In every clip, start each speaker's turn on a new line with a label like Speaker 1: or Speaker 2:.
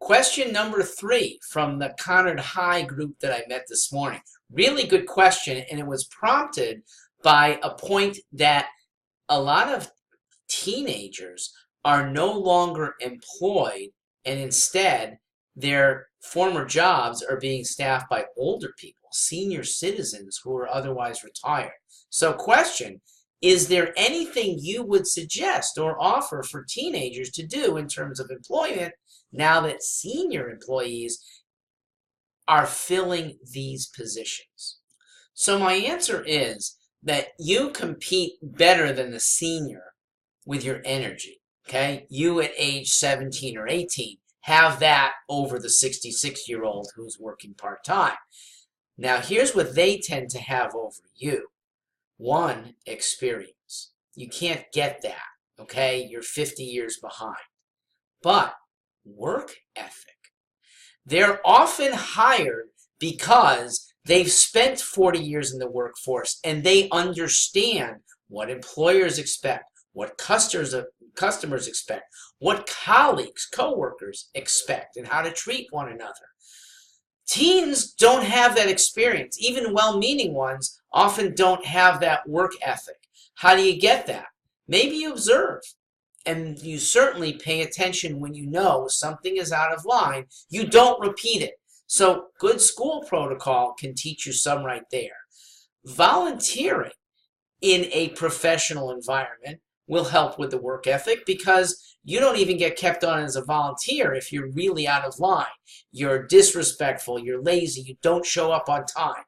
Speaker 1: Question number 3 from the Conard High group that I met this morning. Really good question, and it was prompted by a point that a lot of teenagers are no longer employed, and instead their former jobs are being staffed by older people, senior citizens who are otherwise retired. So question, is there anything you would suggest or offer for teenagers to do in terms of employment now that senior employees are filling these positions? So my answer is that you compete better than the senior with your energy, okay? You at age 17 or 18 have that over the 66-year-old who's working part-time. Now here's what they tend to have over you. 1, experience. You can't get that, okay? You're 50 years behind. But work ethic. They're often hired because they've spent 40 years in the workforce and they understand what employers expect, what customers expect, what colleagues, coworkers expect, and how to treat one another. Teens don't have that experience. Even well-meaning ones often don't have that work ethic. How do you get that? Maybe you observe, and you certainly pay attention when you know something is out of line. You don't repeat it. So good school protocol can teach you some right there. Volunteering in a professional environment will help with the work ethic because you don't even get kept on as a volunteer if you're really out of line. You're disrespectful, you're lazy, you don't show up on time.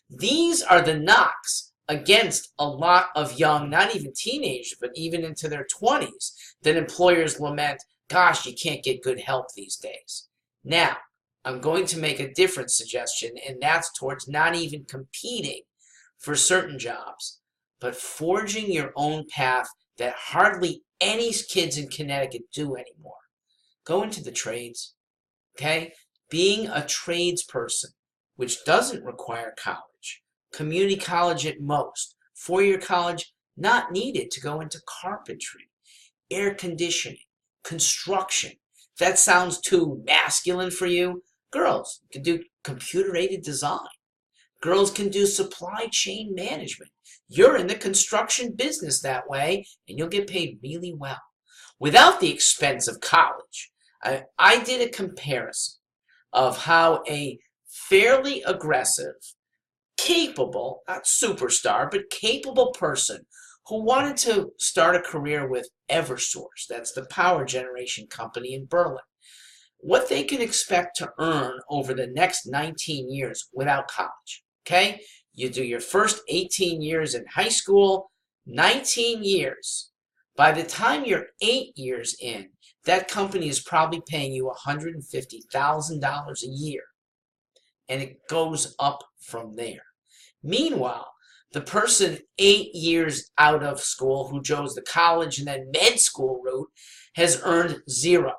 Speaker 1: These are the knocks against a lot of young, not even teenagers, but even into their 20s, that employers lament, gosh, you can't get good help these days. Now, I'm going to make a different suggestion, and that's towards not even competing for certain jobs, but forging your own path that hardly any kids in Connecticut do anymore. Go into the trades, okay? Being a tradesperson, which doesn't require college, community college at most, 4-year college not needed to go into carpentry, air conditioning, construction. If that sounds too masculine for you, girls can do computer-aided design. Girls can do supply chain management. You're in the construction business that way, and you'll get paid really well without the expense of college. I did a comparison of how a fairly aggressive, capable, not superstar, but capable person who wanted to start a career with Eversource, that's the power generation company in Berlin, what they can expect to earn over the next 19 years without college, okay? You do your first 18 years in high school, 19 years. By the time you're 8 years in, that company is probably paying you $150,000 a year. And it goes up from there. Meanwhile, the person 8 years out of school who chose the college and then med school route has earned 0.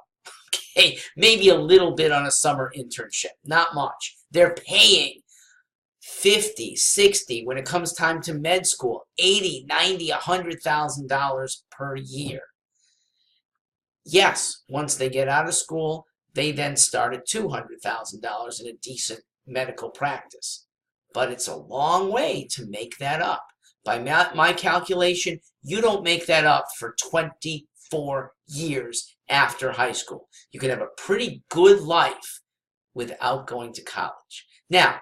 Speaker 1: Okay, maybe a little bit on a summer internship, not much. They're paying 50, 60, when it comes time to med school, 80, 90, $100,000 per year. Yes, once they get out of school, they then start at $200,000 in a decent medical practice. But it's a long way to make that up. By my calculation, you don't make that up for 24 years after high school. You can have a pretty good life without going to college. Now,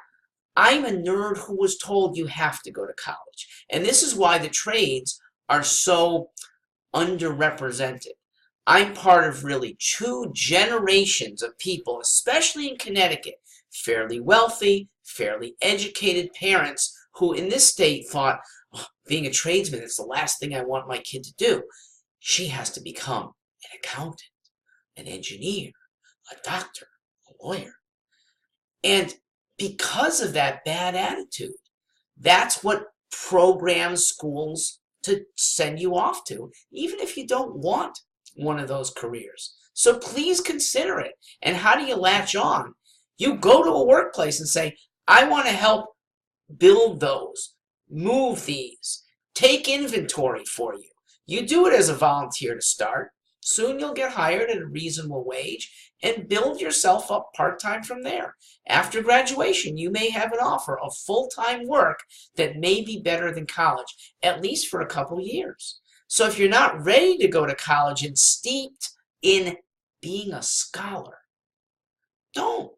Speaker 1: I'm a nerd who was told you have to go to college. And this is why the trades are so underrepresented. I'm part of really 2 generations of people, especially in Connecticut, fairly wealthy, fairly educated parents who in this state thought, oh, being a tradesman is the last thing I want my kid to do. She has to become an accountant, an engineer, a doctor, a lawyer. And because of that bad attitude, that's what programs schools to send you off to, even if you don't want one of those careers. So please consider it. And how do you latch on? You go to a workplace and say, I want to help build those, move these, take inventory for you. You do it as a volunteer to start. Soon you'll get hired at a reasonable wage, and build yourself up part-time from there. After graduation, you may have an offer of full-time work that may be better than college, at least for a couple years. So if you're not ready to go to college and steeped in being a scholar, don't.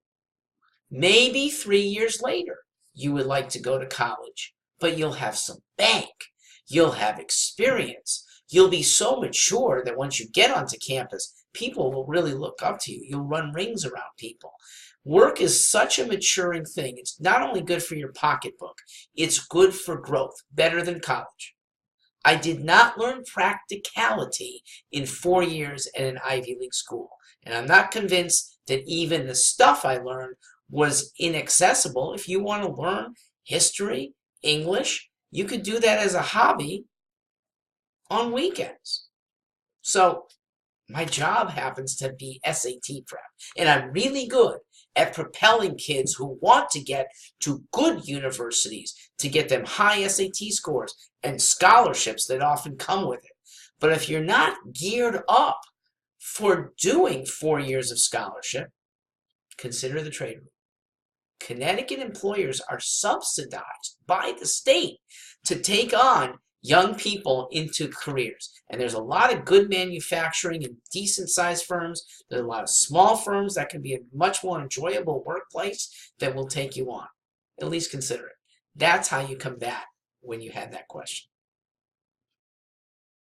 Speaker 1: Maybe 3 years later, you would like to go to college, but you'll have some bank. You'll have experience. You'll be so mature that once you get onto campus, people will really look up to you. You'll run rings around people. Work is such a maturing thing. It's not only good for your pocketbook, it's good for growth, better than college. I did not learn practicality in 4 years at an Ivy League school. And I'm not convinced that even the stuff I learned was inaccessible. If you want to learn history, English, you could do that as a hobby on weekends. So my job happens to be SAT prep, and I'm really good at propelling kids who want to get to good universities to get them high SAT scores and scholarships that often come with it. But if you're not geared up for doing 4 years of scholarship, consider the trade route. Connecticut employers are subsidized by the state to take on young people into careers. And there's a lot of good manufacturing and decent sized firms. There's a lot of small firms that can be a much more enjoyable workplace that will take you on. At least consider it. That's how you combat when you had that question.